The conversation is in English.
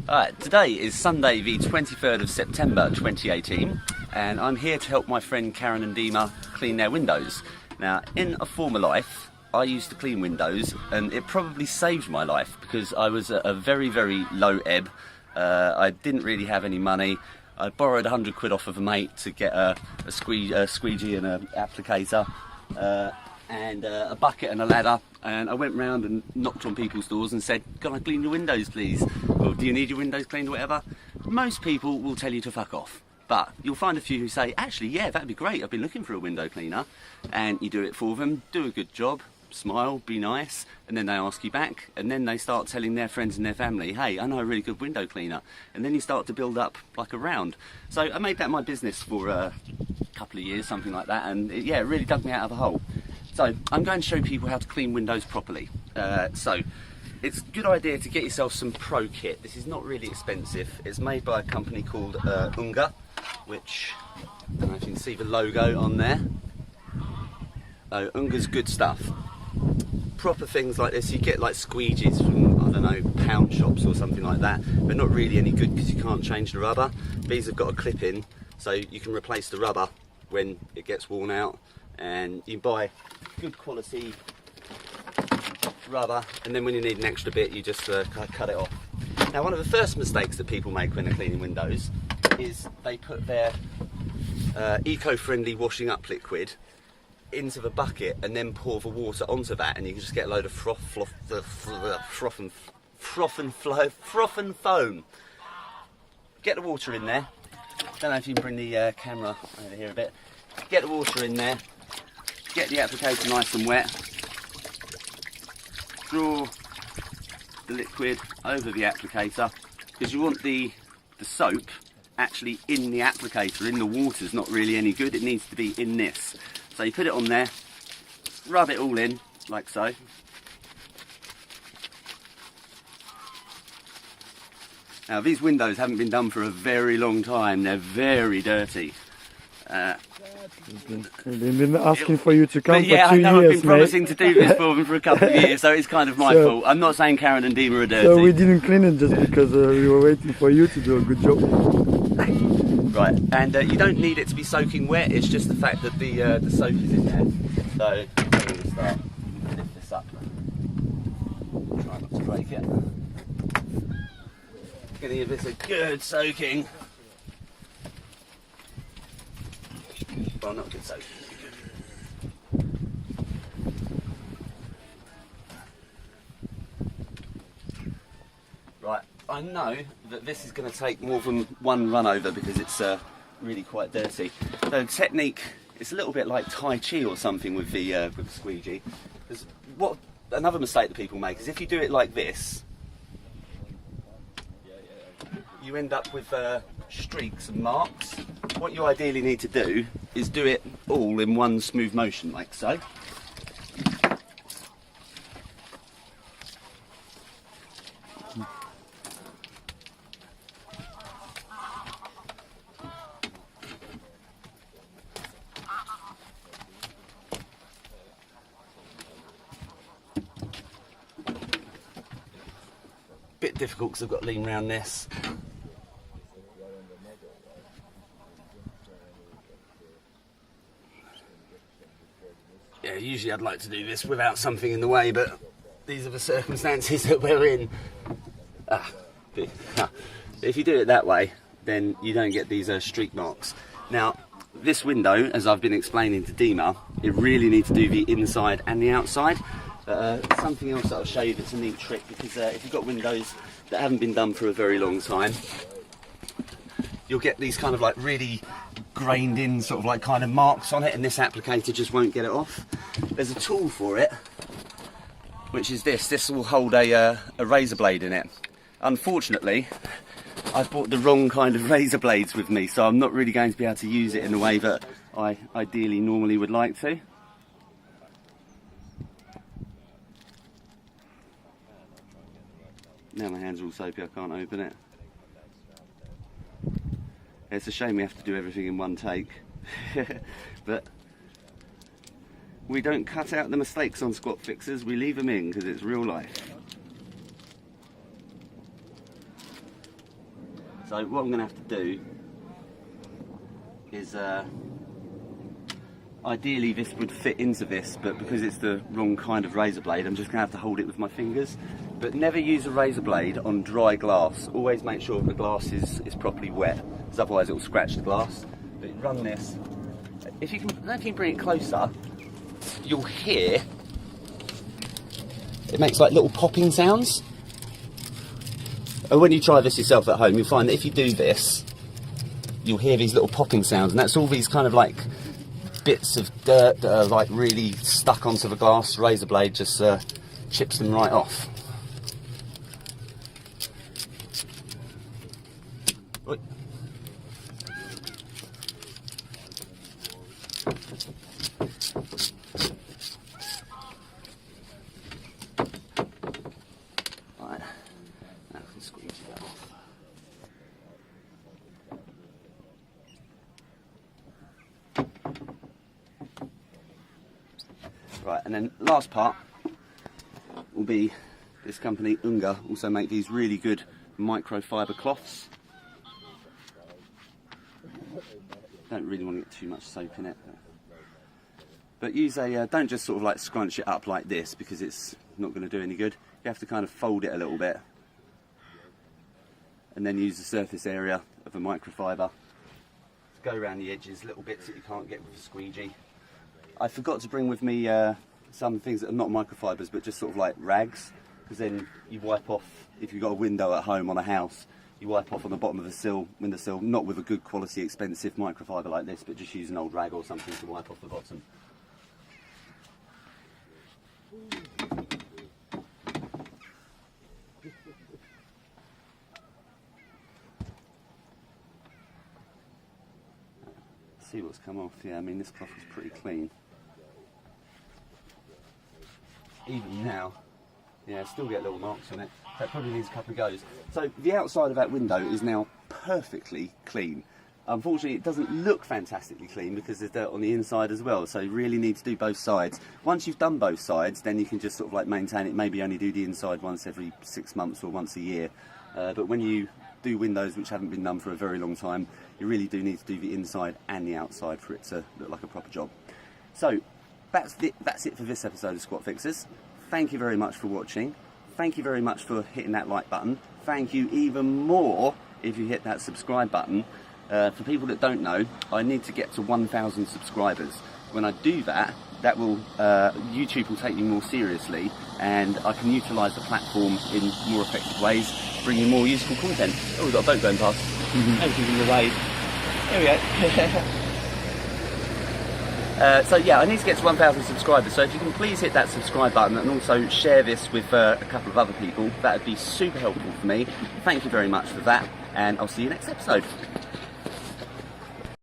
Alright, today is Sunday the 23rd of September 2018 and I'm here to help my friend Karen and Dima clean their windows. Now, in a former life, I used to clean windows and it probably saved my life because I was at a very, very low ebb. I didn't really have any money. I borrowed 100 quid off of a mate to get a squeegee and an applicator and a bucket and a ladder, and I went round and knocked on people's doors and said, "Can I clean your windows please?" Or, "Do you need your windows cleaned?" or whatever. Most people will tell you to fuck off, but you'll find a few who say, "Actually, yeah, that'd be great, I've been looking for a window cleaner," and you do it for them, do a good job, smile, be nice, and then they ask you back, and then they start telling their friends and their family, "Hey, I know a really good window cleaner," and then you start to build up like a round. So I made that my business for a couple of years, something like that, and it really dug me out of a hole. So I'm going to show people how to clean windows properly. So it's a good idea to get yourself some pro kit. This is not really expensive. It's made by a company called Unga, which, I don't know if you can see the logo on there. Unga's good stuff. Proper things like this, you get like squeegees from, I don't know, pound shops or something like that, but not really any good because you can't change the rubber. These have got a clip in, so you can replace the rubber when it gets worn out, and you buy good quality rubber, and then when you need an extra bit you just cut it off. Now, one of the first mistakes that people make when they're cleaning windows is they put their eco-friendly washing up liquid into the bucket and then pour the water onto that, and you can just get a load of froth and foam. Get the water in there. Don't know if you can bring the camera over here a bit. Get the water in there. Get the applicator nice and wet. Draw the liquid over the applicator because you want the soap actually in the applicator. In the water's not really any good. It needs to be in this. So you put it on there, rub it all in, like so. Now, these windows haven't been done for a very long time. They're very dirty. They've been asking for you to come for 2 years, mate. I've been promising to do this for them for a couple of years, so it's kind of my fault. I'm not saying Karen and Dima are dirty. So we didn't clean it just because we were waiting for you to do a good job. Right, and you don't need it to be soaking wet, it's just the fact that the soap is in there. So I'm going to start to lift this up. Try not to break it. Going to give this a good soaking. Well, not good soaking. Right, I know that this is going to take more than one run over because it's really quite dirty. So the technique, it's a little bit like Tai Chi or something with the squeegee. Because what another mistake that people make is if you do it like this, you end up with streaks and marks. What you ideally need to do is do it all in one smooth motion, like so. Bit difficult because I've got to lean around this. Yeah, usually I'd like to do this without something in the way, but these are the circumstances that we're in. If you do it that way, then you don't get these streak marks. Now, this window, as I've been explaining to Dima, it really needs to do the inside and the outside. Something else that I'll show you that's a neat trick, because if you've got windows that haven't been done for a very long time, you'll get these kind of like really grained in sort of like kind of marks on it, and this applicator just won't get it off. There's a tool for it, which is this. This will hold a razor blade in it. Unfortunately, I've bought the wrong kind of razor blades with me, so I'm not really going to be able to use it in the way that I ideally normally would like to. Now my hands are all soapy, I can't open it. It's a shame we have to do everything in one take. But we don't cut out the mistakes on SquatFixers, we leave them in because it's real life. So what I'm going to have to do is, ideally this would fit into this, but because it's the wrong kind of razor blade, I'm just going to have to hold it with my fingers. But never use a razor blade on dry glass. Always make sure the glass is properly wet, because otherwise it will scratch the glass. But you run this. If you bring it closer, you'll hear it makes like little popping sounds. And when you try this yourself at home, you'll find that if you do this, you'll hear these little popping sounds, and that's all these kind of like bits of dirt that are like really stuck onto the glass. Razor blade just chips them right off. Oi. Right, now I can squeeze that off. Right, and then last part will be this company, Unga, also make these really good microfiber cloths. Don't really want to get too much soap in it. But use a, don't just sort of like scrunch it up like this, because it's not going to do any good. You have to kind of fold it a little bit. And then use the surface area of a microfiber to go around the edges, little bits that you can't get with a squeegee. I forgot to bring with me some things that are not microfibers, but just sort of like rags, because then you wipe off, if you've got a window at home on a house, you wipe off on the bottom of the windowsill, not with a good quality expensive microfiber like this, but just use an old rag or something to wipe off the bottom. See what's come off. Yeah, I mean, this cloth is pretty clean. Even now, yeah, still get little marks on it. That probably needs a couple of goes. So the outside of that window is now perfectly clean. Unfortunately, it doesn't look fantastically clean because there's dirt on the inside as well. So you really need to do both sides. Once you've done both sides, then you can just sort of like maintain it. Maybe only do the inside once every 6 months or once a year. But when you do windows which haven't been done for a very long time, you really do need to do the inside and the outside for it to look like a proper job. So that's it for this episode of SquatFixers. Thank you very much for watching. Thank you very much for hitting that like button. Thank you even more if you hit that subscribe button. For people that don't know, I need to get to 1,000 subscribers. When I do that, YouTube will take me more seriously, and I can utilise the platform in more effective ways, bring you more useful content. Oh, we've got a boat going past. Everything's in the way. There we go. So yeah, I need to get to 1,000 subscribers, so if you can please hit that subscribe button and also share this with a couple of other people, that would be super helpful for me. Thank you very much for that, and I'll see you next episode.